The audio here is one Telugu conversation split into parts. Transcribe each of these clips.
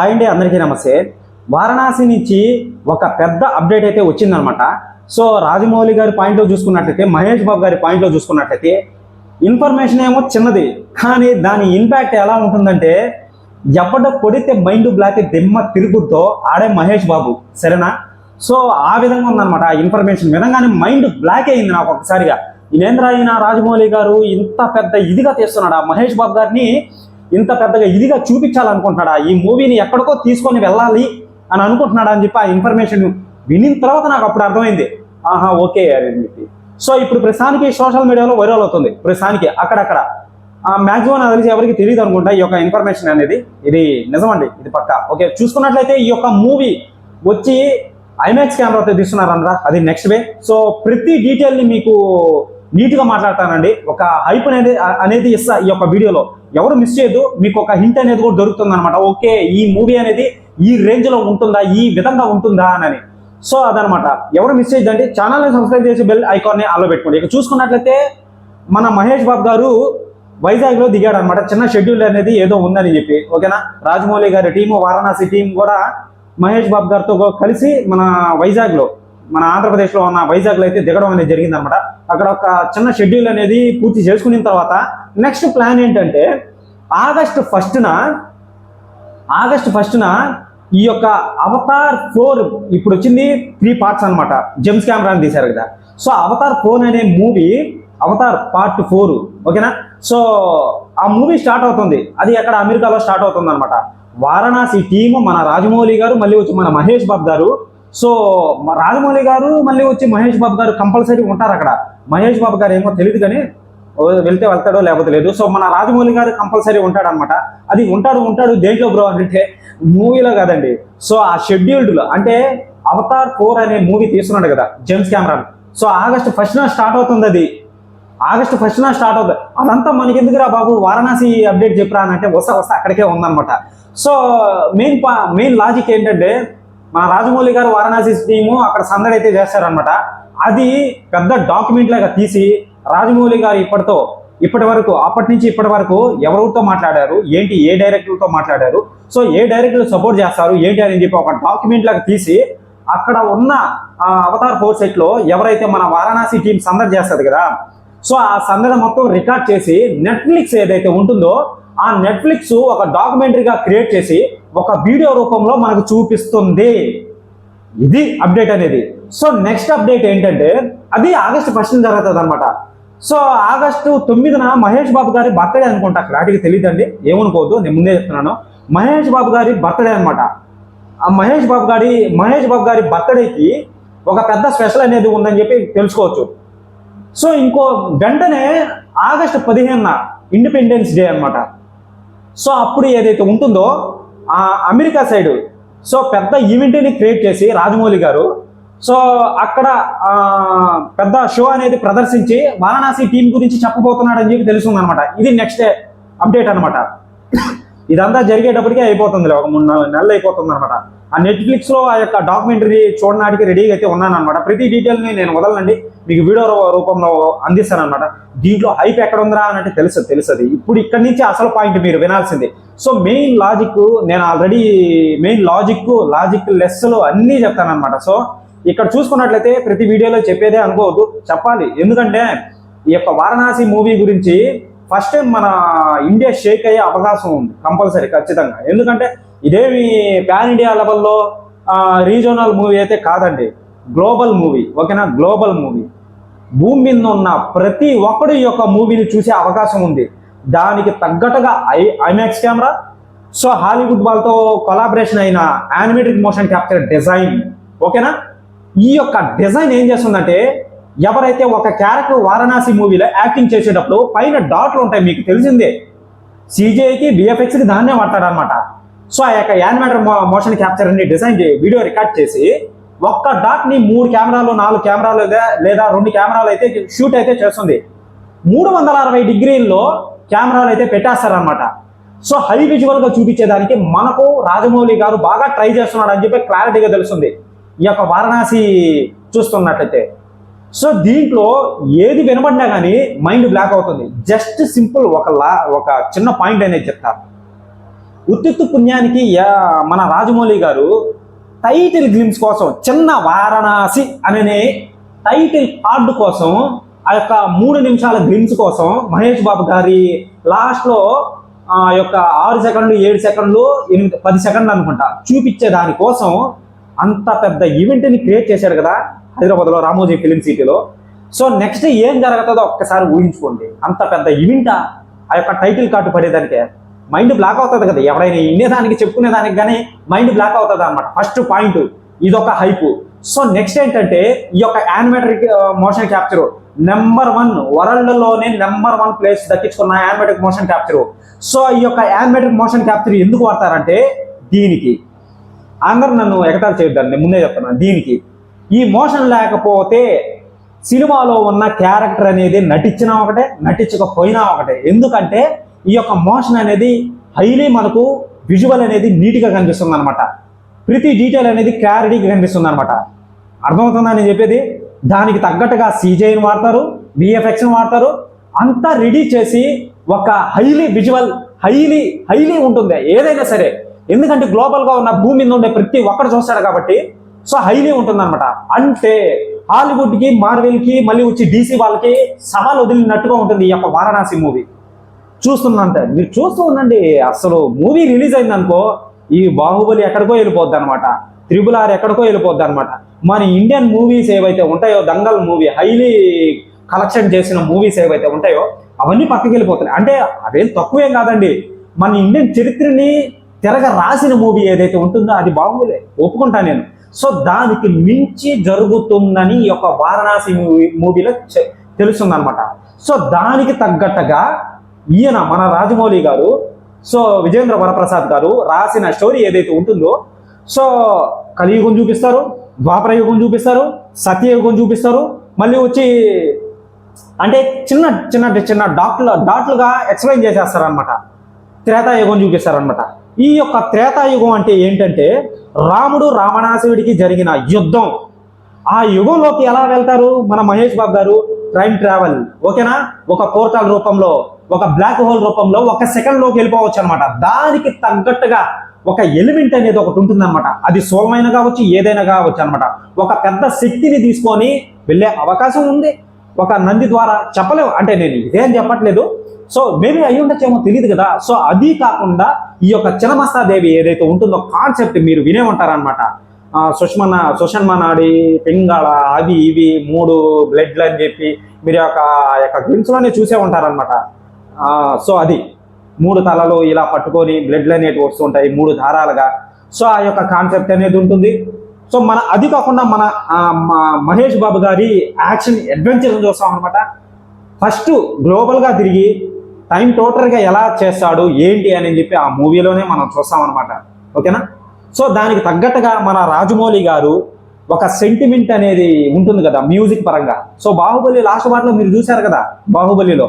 అండి అందరికీ నమస్తే. వారణాసి నుంచి ఒక పెద్ద అప్డేట్ అయితే వచ్చిందనమాట. సో రాజమౌళి గారి పాయింట్లో చూసుకున్నట్లయితే, మహేష్ బాబు గారి పాయింట్లో చూసుకున్నట్లయితే ఇన్ఫర్మేషన్ ఏమో చిన్నది, కానీ దాని ఇంపాక్ట్ ఎలా ఉంటుందంటే ఎవడ కొడితే మైండ్ బ్లాక్ దిమ్మ తిరుగుతో ఆడే మహేష్ బాబు, సరేనా? సో ఆ విధంగా ఉందన్నమాట. ఆ ఇన్ఫర్మేషన్ విధంగానే మైండ్ బ్లాక్ అయింది నాకు ఒకసారిగా. ఇదేంద్ర అయినా రాజమౌళి గారు ఇంత పెద్ద ఇదిగా తీస్తున్నాడు ఆ మహేష్ బాబు గారిని, ఇంత పెద్దగా ఇదిగా చూపించాలనుకుంటున్నాడా, ఈ మూవీని ఎక్కడికో తీసుకొని వెళ్ళాలి అని అనుకుంటున్నాడా అని చెప్పి ఆ ఇన్ఫర్మేషన్ వినిన తర్వాత నాకు అప్పుడు అర్థమైంది, ఆహా ఓకే అని చెప్పి. సో ఇప్పుడు ప్రస్తుతానికి సోషల్ మీడియాలో వైరల్ అవుతుంది, ప్రస్తుతానికి అక్కడక్కడ మ్యాక్సిమం నాకు తెలిసి ఎవరికి తెలియదు అనుకుంటా ఈ యొక్క ఇన్ఫర్మేషన్ అనేది. ఇది నిజమండి, ఇది పక్కా. ఓకే, చూసుకున్నట్లయితే ఈ యొక్క మూవీ వచ్చి ఐమాక్స్ కెమెరాతో తీస్తున్నారనరా, అది నెక్స్ట్ వే. సో ప్రతి డీటెయిల్ని మీకు నీట్గా మాట్లాడతానండి. ఒక హైప్ అనేది ఇస్తా ఈ యొక్క వీడియోలో, ఎవరు మిస్ చేయదు. మీకు ఒక హింట్ అనేది కూడా దొరుకుతుంది అనమాట. ఓకే, ఈ మూవీ అనేది ఈ రేంజ్లో ఉంటుందా, ఈ విధంగా ఉంటుందా అని. సో అదనమాట, ఎవరు మిస్ చేయొద్దండి. ఛానల్ని సబ్స్క్రైబ్ చేసి బెల్ ఐకాన్ని ఆన్లో పెట్టుకోండి. ఇక చూసుకున్నట్లయితే మన మహేష్ బాబు గారు వైజాగ్లో దిగాడు అనమాట. చిన్న షెడ్యూల్ అనేది ఏదో ఉందని చెప్పి, ఓకేనా? రాజమౌళి గారి టీము, వారణాసి టీం కూడా మహేష్ బాబు గారితో కలిసి మన వైజాగ్లో, మన ఆంధ్రప్రదేశ్లో ఉన్న వైజాగ్లో అయితే దిగడం అనేది జరిగిందనమాట. అక్కడ ఒక చిన్న షెడ్యూల్ అనేది పూర్తి చేసుకున్న తర్వాత నెక్స్ట్ ప్లాన్ ఏంటంటే ఆగస్టు ఫస్ట్న ఈ యొక్క అవతార్ 4 ఇప్పుడు వచ్చింది 3 పార్ట్స్ అనమాట. జెమ్స్ కెమెరాని తీశారు కదా. సో అవతార్ 4 అనే మూవీ, అవతార్ పార్ట్ 4, ఓకేనా? సో ఆ మూవీ స్టార్ట్ అవుతుంది, అది అక్కడ అమెరికాలో స్టార్ట్ అవుతుంది అనమాట. వారణాసి టీము, మన రాజమౌళి గారు, మళ్ళీ వచ్చి మన మహేష్ బాబు గారు. సో రాజమౌళి గారు మళ్ళీ వచ్చి మహేష్ బాబు గారు కంపల్సరీ ఉంటారు అక్కడ. మహేష్ బాబు గారు ఏమో తెలియదు, కానీ వెళ్తే వెళ్తాడో లేకపోతే లేదు. సో మన రాజమౌళి గారు కంపల్సరీ ఉంటాడు అనమాట. అది ఉంటాడు దేంట్లో బ్రో అంటే మూవీలో కాదండి. సో ఆ షెడ్యూల్డ్లో అంటే అవతార్ 4 అనే మూవీ తీస్తున్నాడు కదా జేమ్స్ కెమెరాన్. సో ఆగస్టు 1న స్టార్ట్ అవుతుంది, అది ఆగస్టు 1న స్టార్ట్ అవుతుంది. అదంతా మనకి ఎందుకురా బాబు, వారణాసి అప్డేట్ చెప్పరా అని అంటే వస్తా అక్కడికే ఉందన్నమాట. సో మెయిన్ లాజిక్ ఏంటంటే మన రాజమౌళి గారు వారణాసి టీము అక్కడ సందడి అయితే చేస్తారనమాట. అది పెద్ద డాక్యుమెంట్ లాగా తీసి రాజమౌళి గారు అప్పటి నుంచి ఇప్పటి వరకు ఎవరితో మాట్లాడారు, ఏంటి, ఏ డైరెక్టర్లతో మాట్లాడారు, సో ఏ డైరెక్టర్లు సపోర్ట్ చేస్తారు ఏంటి అని చెప్పి ఒక డాక్యుమెంట్ లాగా తీసి అక్కడ ఉన్న అవతార్ 4 సెట్లో ఎవరైతే మన వారణాసి టీం సందడి చేస్తుంది కదా, సో ఆ సందడి మొత్తం రికార్డ్ చేసి నెట్ఫ్లిక్స్ ఏదైతే ఉంటుందో ఆ నెట్ఫ్లిక్స్ ఒక డాక్యుమెంటరీగా క్రియేట్ చేసి ఒక వీడియో రూపంలో మనకు చూపిస్తుంది. ఇది అప్డేట్ అనేది. సో నెక్స్ట్ అప్డేట్ ఏంటంటే అది ఆగస్టు 1న జరుగుతుంది అనమాట. సో ఆగస్టు 9న మహేష్ బాబు గారి బర్త్డే అనుకుంటా, క్లారిటీగా తెలియదండి, ఏమనుకోవద్దు, నేను ముందే చెప్తున్నాను. మహేష్ బాబు గారి బర్త్డే అనమాట. ఆ మహేష్ బాబు గారి బర్త్డేకి ఒక పెద్ద స్పెషల్ అనేది ఉందని చెప్పి తెలుసుకోవచ్చు. సో ఇంకో వెంటనే ఆగస్టు 15న ఇండిపెండెన్స్ డే అనమాట. సో అప్పుడు ఏదైతే ఉంటుందో ఆ అమెరికా సైడు సో పెద్ద ఈవెంట్ని క్రియేట్ చేసి రాజమౌళి గారు సో అక్కడ పెద్ద షో అనేది ప్రదర్శించి వారణాసి టీం గురించి చెప్పబోతున్నాడు అని చెప్పి తెలుస్తుంది అనమాట. ఇది నెక్స్ట్ అప్డేట్ అనమాట. ఇదంతా జరిగేటప్పటికే అయిపోతుంది, ఒక 3-4 నెలలు అయిపోతుంది అనమాట. ఆ నెట్ఫ్లిక్స్లో ఆ యొక్క డాక్యుమెంటరీ చూడడానికి రెడీగా అయితే ఉన్నాను అనమాట. ప్రతి డీటెయిల్ని నేను వదలనండి, మీకు వీడియో రూపంలో అందిస్తాను అనమాట. దీంట్లో హైప్ ఎక్కడ ఉందా అని అంటే తెలుస్తుంది. ఇప్పుడు ఇక్కడి నుంచి అసలు పాయింట్ మీరు వినాల్సింది. సో మెయిన్ లాజిక్ నేను ఆల్రెడీ లాజిక్ లెస్లు అన్నీ చెప్తాను అనమాట. సో ఇక్కడ చూసుకున్నట్లయితే ప్రతి వీడియోలో చెప్పేదే అనుకోవద్దు, చెప్పాలి. ఎందుకంటే ఈ యొక్క వారణాసి మూవీ గురించి ఫస్ట్ టైం మన ఇండియా షేక్ అయ్యే అవకాశం ఉంది కంపల్సరీ, ఖచ్చితంగా. ఎందుకంటే ఇదేమి పాన్ ఇండియా లెవెల్లో రీజనల్ మూవీ అయితే కాదండి, గ్లోబల్ మూవీ, ఓకేనా? Global movie. భూమి మీద ఉన్న ప్రతి ఒక్కడు ఈ యొక్క మూవీని చూసే అవకాశం ఉంది. దానికి తగ్గట్టుగా ఐమాక్స్ కెమెరా, సో హాలీవుడ్ వాళ్ళతో కొలాబరేషన్ అయిన యానిమేటెడ్ మోషన్ క్యాప్చర్ డిజైన్, ఓకేనా? ఈ యొక్క డిజైన్ ఏం చేస్తుందంటే ఎవరైతే ఒక క్యారెక్టర్ వారణాసి మూవీలో యాక్టింగ్ చేసేటప్పుడు పైన డాట్లు ఉంటాయి, మీకు తెలిసిందే. CGIకి VFXకి దాన్నే వాడతాడనమాట. సో ఆ యొక్క యానిమేటెడ్ మోషన్ క్యాప్చర్ అన్ని డిజైన్ వీడియో రికార్డ్ చేసి ఒక్క డాట్ని 3 కెమెరాలు 4 కెమెరాలు లేదా 2 కెమెరాలు అయితే షూట్ అయితే చేస్తుంది. 360 డిగ్రీల్లో కెమెరాలు అయితే పెట్టేస్తారనమాట. సో హై విజువల్గా చూపించేదానికి మనకు రాజమౌళి గారు బాగా ట్రై చేస్తున్నాడు అని చెప్పి క్లారిటీగా తెలుస్తుంది ఈ యొక్క వారణాసి చూస్తున్నట్లయితే. సో దీంట్లో ఏది వినబడినా కానీ మైండ్ బ్లాక్ అవుతుంది. జస్ట్ సింపుల్ ఒక చిన్న పాయింట్ అనేది చెప్తాను. ఉత్తిత్తు పుణ్యానికి మన రాజమౌళి గారు టైటిల్ గ్లిమ్స్ కోసం చిన్న వారణాసి అనే టైటిల్ కార్డు కోసం ఆ యొక్క 3 నిమిషాల గ్లిమ్స్ కోసం మహేష్ బాబు గారి లాస్ట్లో ఆ యొక్క 6 సెకండ్లు 7 సెకండ్లు 10 సెకండ్లు అనుకుంటా చూపించే దానికోసం అంత పెద్ద ఈవెంట్ని క్రియేట్ చేశాడు కదా హైదరాబాద్లో రామోజీ ఫిలిం సిటీలో. సో నెక్స్ట్ ఏం జరుగుతుందో ఒక్కసారి ఊహించుకోండి. అంత పెద్ద ఈవెంట్ ఆ యొక్క టైటిల్ కార్డు పడేదానికే మైండ్ బ్లాక్ అవుతుంది కదా, ఎవరైనా వినేదానికి చెప్పుకునేదానికి కానీ మైండ్ బ్లాక్ అవుతుంది అనమాట. ఫస్ట్ పాయింట్ ఇదొక హైప్. సో నెక్స్ట్ ఏంటంటే ఈ యొక్క యానిమేటెడ్ మోషన్ క్యాప్చర్ నెంబర్ 1 వరల్డ్లోనే నెంబర్ 1 ప్లేస్ దక్కించుకున్న యానిమేటెడ్ మోషన్ క్యాప్చర్. సో ఈ యొక్క యానిమేటెడ్ మోషన్ క్యాప్చర్ ఎందుకు వాడతారంటే దీనికి, అందరూ నన్ను ఎగతాళి చేయొద్దండి, నేను ముందే చెప్తున్నాను. దీనికి ఈ మోషన్ లేకపోతే సినిమాలో ఉన్న క్యారెక్టర్ అనేది నటించినా ఒకటే, నటించకపోయినా ఒకటే. ఎందుకంటే ఈ యొక్క మోషన్ అనేది హైలీ మనకు విజువల్ అనేది నీట్గా కనిపిస్తుంది అనమాట. ప్రతి డీటెయిల్ అనేది క్లారిటీగా కనిపిస్తుంది అనమాట. అర్థమవుతుందా నేను చెప్పేది? దానికి తగ్గట్టుగా సీజైని వాడతారు, విఎఫ్ఎక్స్ని వాడతారు, అంతా రెడీ చేసి ఒక హైలీ విజువల్ హైలీ ఉంటుంది ఏదైనా సరే. ఎందుకంటే గ్లోబల్గా ఉన్న భూమి మీద ఉండే ప్రతి ఒక్కరు చూస్తాడు కాబట్టి సో హైలీ ఉంటుంది అనమాట. అంటే హాలీవుడ్కి, మార్వెల్కి, మళ్ళీ వచ్చి డీసీ వాళ్ళకి సవాల్ వదిలినట్టుగా ఉంటుంది ఈ యొక్క వారణాసి మూవీ. చూస్తున్నంటే మీరు చూస్తూ ఉండండి. అసలు మూవీ రిలీజ్ అయిందనుకో ఈ బాహుబలి ఎక్కడికో వెళ్ళిపోద్ది అనమాట, RRR ఎక్కడికో వెళ్ళిపోద్ది అనమాట. మన ఇండియన్ మూవీస్ ఏవైతే ఉంటాయో, దంగల్ మూవీ హైలీ కలెక్షన్ చేసిన మూవీస్ ఏవైతే ఉంటాయో అవన్నీ పక్కకి వెళ్ళిపోతున్నాయి. అంటే అవేం తక్కువేం కాదండి, మన ఇండియన్ చరిత్రని తిరగ రాసిన మూవీ ఏదైతే ఉంటుందో అది బాహుబలి, ఒప్పుకుంటా నేను. సో దానికి మించి జరుగుతుందని ఈ యొక్క వారణాసి మూవీలో తెలుస్తుంది అనమాట. సో దానికి తగ్గట్టుగా ఈయన మన రాజమౌళి గారు, సో విజేంద్ర వరప్రసాద్ గారు రాసిన స్టోరీ ఏదైతే ఉంటుందో, సో కలియుగం చూపిస్తారు, ద్వాపర యుగం చూపిస్తారు, సత్యయుగం చూపిస్తారు, మళ్ళీ వచ్చి అంటే చిన్న చిన్న చిన్న డాట్లుగా ఎక్స్ప్లెయిన్ చేసేస్తారనమాట. త్రేతాయుగం చూపిస్తారనమాట. ఈ యొక్క త్రేతాయుగం అంటే ఏంటంటే రాముడు రావణాసుడికి జరిగిన యుద్ధం. ఆ యుగంలోకి ఎలా వెళ్తారు మన మహేష్ బాబు గారు? టైం ట్రావెల్, ఓకేనా? ఒక పోర్టల్ రూపంలో, ఒక బ్లాక్ హోల్ రూపంలో 1 సెకండ్లోకి వెళ్ళిపోవచ్చు అనమాట. దానికి తగ్గట్టుగా ఒక ఎలిమెంట్ అనేది ఒకటి ఉంటుంది అనమాట. అది సోలమైన కావచ్చు, ఏదైనా కావచ్చు అనమాట. ఒక పెద్ద శక్తిని తీసుకొని వెళ్ళే అవకాశం ఉంది ఒక నంది ద్వారా. చెప్పలేము, అంటే నేను ఇదేం చెప్పట్లేదు. సో మేబీ అయ్యి ఉండొచ్చేమో తెలియదు కదా. సో అది కాకుండా ఈ యొక్క చినమస్తాదేవి ఏదైతే ఉంటుందో కాన్సెప్ట్ మీరు వినే ఉంటారనమాట. సుషన్మ నాడి, పింగాళ, అవి ఇవి 3 బ్లడ్లు అని చెప్పి మీరు యొక్క గ్లిమ్స్లోనే చూసే ఉంటారనమాట. సో అది 3 తలలు ఇలా పట్టుకొని బ్లడ్లు అనేవి వస్తుంటాయి 3 దారాలుగా. సో ఆ యొక్క కాన్సెప్ట్ అనేది ఉంటుంది. సో అది కాకుండా మన మహేష్ బాబు గారి యాక్షన్ అడ్వెంచర్ చూస్తాం అనమాట. ఫస్ట్ గ్లోబల్గా తిరిగి టైం టోటల్గా ఎలా చేస్తాడు ఏంటి అని చెప్పి ఆ మూవీలోనే మనం చూస్తాం అనమాట, ఓకేనా? సో దానికి తగ్గట్టుగా మన రాజమౌళి గారు ఒక సెంటిమెంట్ అనేది ఉంటుంది కదా మ్యూజిక్ పరంగా. సో బాహుబలి లాస్ట్ పార్ట్లో మీరు చూశారు కదా, బాహుబలిలో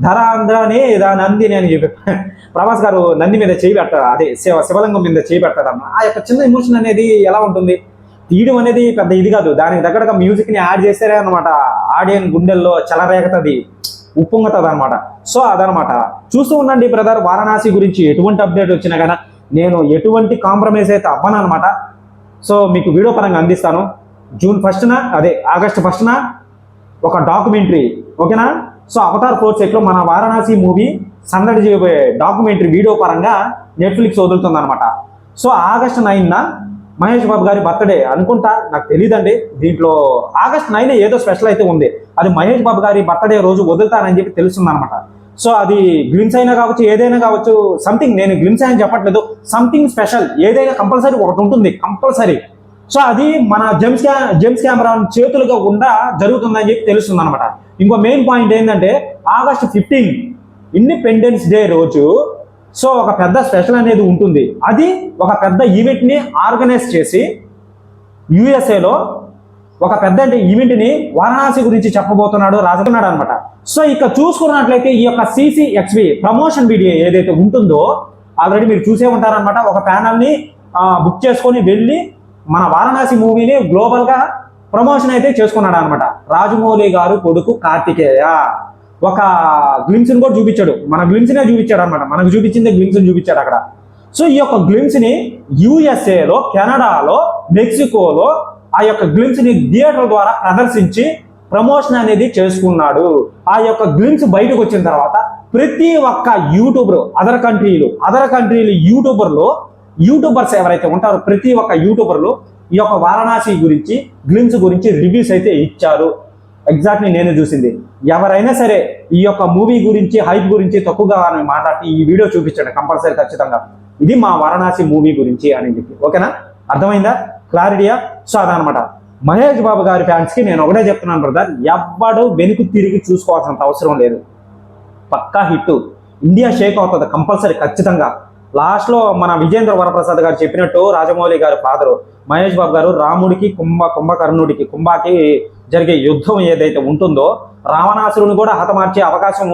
ధర అంధ్రానే నందిని అని చెప్పి ప్రభాస్ గారు నంది మీద చేయి పెడతాడు, అదే శివలింగం మీద చేయి పెడతాడన్న ఆ యొక్క చిన్న ఎమోషన్ అనేది ఎలా ఉంటుంది? తీయడం అనేది పెద్ద ఇది కాదు, దానికి తగ్గట్టుగా మ్యూజిక్ని యాడ్ చేస్తారే అనమాట. ఆడియన్ గుండెల్లో చెలరేగుతుంది, ఉప్పొంగుతుంది అనమాట. సో అదనమాట. చూస్తూ ఉండండి బ్రదర్. వారణాసి గురించి ఎటువంటి అప్డేట్ వచ్చినా కానీ నేను ఎటువంటి కాంప్రమైజ్ అయితే అవ్వను అనమాట. సో మీకు వీడియో పరంగా అందిస్తాను. జూన్ 1న, అదే ఆగస్టు 1న ఒక డాక్యుమెంటరీ, ఓకేనా? సో అవతార్ 4 సెట్లో మన వారణాసి మూవీ సందడి చేయబోయే డాక్యుమెంటరీ వీడియో పరంగా నెట్ఫ్లిక్స్ వదులుతుంది అనమాట. సో ఆగస్టు 9న మహేష్ బాబు గారి బర్త్డే అనుకుంటా, నాకు తెలియదండి. దీంట్లో ఆగస్టు 9 ఏదో స్పెషల్ అయితే ఉంది. అది మహేష్ బాబు గారి బర్త్డే రోజు వదులుతానని చెప్పి తెలుస్తుంది అనమాట. సో అది గ్లిమ్స్ అయినా కావచ్చు, ఏదైనా కావచ్చు, సంథింగ్, నేను గ్లిమ్స్ అని చెప్పట్లేదు, సంథింగ్ స్పెషల్ ఏదైనా కంపల్సరీ ఒకటి ఉంటుంది కంపల్సరీ. సో అది మన జేమ్స్ కెమెరాన్ చేతులుగా గుండా జరుగుతుందని చెప్పి తెలుస్తుంది అనమాట. ఇంకో మెయిన్ పాయింట్ ఏంటంటే ఆగస్టు 15 ఇండిపెండెన్స్ డే రోజు సో ఒక పెద్ద స్పెషల్ అనేది ఉంటుంది. అది ఒక పెద్ద ఈవెంట్ని ఆర్గనైజ్ చేసి యూఎస్ఏలో ఒక పెద్ద ఈవెంట్ని వారణాసి గురించి చెప్పబోతున్నాడు రాజన్నాడు అనమాట. సో ఇక చూసుకున్నట్లయితే ఈ యొక్క CCXV ప్రమోషన్ వీడియో ఏదైతే ఉంటుందో ఆల్రెడీ మీరు చూసే ఉంటారనమాట. ఒక ప్యానల్ని బుక్ చేసుకొని వెళ్ళి మన వారణాసి మూవీని గ్లోబల్గా ప్రమోషన్ అయితే చేసుకున్నాడు అనమాట. రాజమౌళి గారు కొడుకు కార్తికేయ ఒక గ్లిమ్స్ని కూడా చూపించాడు, మన గ్లిమ్స్నే చూపించాడు అనమాట. మనకు చూపించిందే గ్లిమ్స్ని చూపించాడు అక్కడ. సో ఈ యొక్క గ్లిమ్స్ ని యుఎస్ఏలో, కెనడాలో, మెక్సికోలో ఆ యొక్క గ్లిమ్స్ ని థియేటర్ ద్వారా ప్రదర్శించి ప్రమోషన్ అనేది చేసుకున్నాడు. ఆ యొక్క గ్లిమ్స్ బయటకు వచ్చిన తర్వాత ప్రతి ఒక్క యూట్యూబర్ అదర్ కంట్రీలు యూట్యూబర్స్ ఎవరైతే ఉంటారో ప్రతి ఒక్క యూట్యూబర్లు ఈ యొక్క వారణాసి గురించి, గ్లిమ్స్ గురించి రివ్యూస్ అయితే ఇచ్చారు. ఎగ్జాక్ట్లీ నేను చూసింది. ఎవరైనా సరే ఈ యొక్క మూవీ గురించి, హైప్ గురించి తక్కువగా మాట్లాడి ఈ వీడియో చూపించండి కంపల్సరీ, ఖచ్చితంగా ఇది మా వారణాసి మూవీ గురించి అని చెప్పి. ఓకేనా, అర్థమైందా, క్లారిటీయా? సో అదనమాట. మహేష్ బాబు గారి ఫ్యాన్స్ కి నేను ఒకటే చెప్తున్నాను బ్రదర్, ఎవ్వడు వెనుక తిరిగి చూసుకోవాల్సినంత అవసరం లేదు. పక్కా హిట్, ఇండియా షేక్ అవుతుంది కంపల్సరీ, ఖచ్చితంగా. లాస్ట్ లో మన విజేంద్ర వరప్రసాద్ గారు చెప్పినట్టు, రాజమౌళి గారి ఫాదరు మహేష్ బాబు గారు రాముడికి కుంభకి జరిగే యుద్ధం ఏదైతే ఉంటుందో, రావణాసురుని కూడా హతమార్చే అవకాశం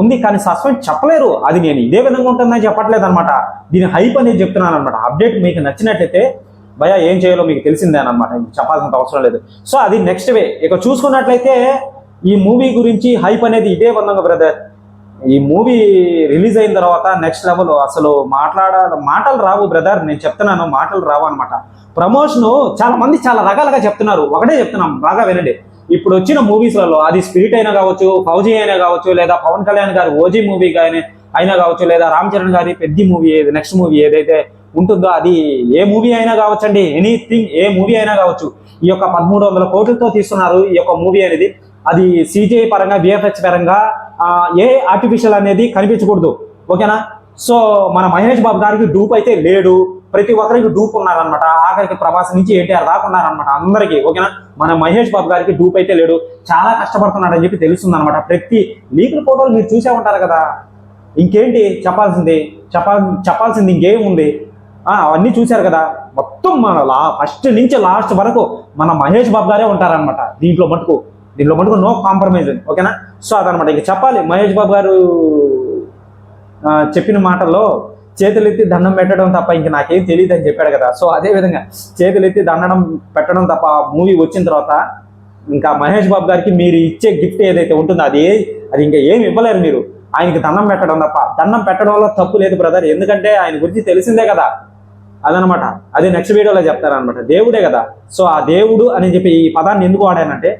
ఉంది కానీ సస్పెన్స్ చెప్పలేరు. అది నేను ఇదే విధంగా ఉంటుందని చెప్పట్లేదు అనమాట. దీని హైప్ అనేది చెప్తున్నాను అనమాట. అప్డేట్ మీకు నచ్చినట్లయితే భయ ఏం చేయాలో మీకు తెలిసిందే అనమాట, చెప్పాల్సినంత అవసరం లేదు. సో అది నెక్స్ట్ వే. ఇక చూసుకున్నట్లయితే ఈ మూవీ గురించి హైప్ అనేది ఇదే విధంగా బ్రదర్. ఈ మూవీ రిలీజ్ అయిన తర్వాత నెక్స్ట్ లెవెల్, అసలు మాటలు రావు బ్రదర్, నేను చెప్తున్నాను, మాటలు రావు అనమాట. ప్రమోషన్ చాలా మంది చాలా రకాలుగా చెప్తున్నారు. ఒకటే చెప్తున్నాం, బాగా వినండి. ఇప్పుడు వచ్చిన మూవీస్లలో అది స్పిరిట్ అయినా కావచ్చు, ఫౌజీ అయినా కావచ్చు, లేదా పవన్ కళ్యాణ్ గారి ఓజీ మూవీ అయినా కావచ్చు, లేదా రామ్ చరణ్ గారి పెద్ద మూవీ నెక్స్ట్ మూవీ ఏదైతే ఉంటుందో అది ఏ మూవీ అయినా కావచ్చండి, ఎనీథింగ్, ఏ మూవీ అయినా కావచ్చు. ఈ యొక్క 1300 కోట్లతో తీస్తున్నారు ఈ యొక్క మూవీ అనేది. అది సిజిఐ పరంగా, విఎఫ్ఎక్స్ పరంగా ఏ ఆర్టిఫిషియల్ అనేది కనిపించకూడదు. ఓకేనా. సో మన మహేష్ బాబు గారికి డూప్ అయితే లేడు, ప్రతి ఒక్కరికి డూప్ ఉన్నారనమాట. ఆఖరికి ప్రభాస్ నుంచి ఎన్టీఆర్ దాకా ఉన్నారనమాట అందరికీ. ఓకేనా. మన మహేష్ బాబు గారికి డూప్ అయితే లేడు, చాలా కష్టపడుతున్నాడు అని చెప్పి తెలుస్తుంది అనమాట. ప్రతి లీకుల ఫోటోలు మీరు చూసే ఉంటారు కదా. ఇంకేంటి చెప్పాల్సింది ఇంకేముంది, అవన్నీ చూశారు కదా. మొత్తం మన ఫస్ట్ నుంచి లాస్ట్ వరకు మన మహేష్ బాబు గారే ఉంటారనమాట. దీంట్లో మటుకు నో కాంప్రమైజ్. ఓకేనా. సో అదనమాట. ఇక చెప్పాలి, మహేష్ బాబు గారు చెప్పిన మాటల్లో చేతులెత్తి దండం పెట్టడం తప్ప ఇంక నాకేం తెలియదు అని చెప్పాడు కదా. సో అదే విధంగా చేతులెత్తి దండం పెట్టడం తప్ప మూవీ వచ్చిన తర్వాత ఇంకా మహేష్ బాబు గారికి మీరు ఇచ్చే గిఫ్ట్ ఏదైతే ఉంటుందో అది ఇంకా ఏమి ఇవ్వలేరు మీరు. ఆయనకి దండం పెట్టడం తప్ప. దండం పెట్టడంలో తప్పు లేదు బ్రదర్, ఎందుకంటే ఆయన గురించి తెలిసిందే కదా. అదనమాట. అది నెక్స్ట్ వీడియోలో చెప్తారనమాట. దేవుడే కదా. సో ఆ దేవుడు అని చెప్పి ఈ పదాన్ని ఎందుకు వాడానంటే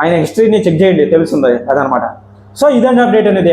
ఆయన హిస్టరీని చెక్ చేయండి, తెలుస్తుంది. అదనమాట. సో ఇదండి అప్డేట్ అనేది.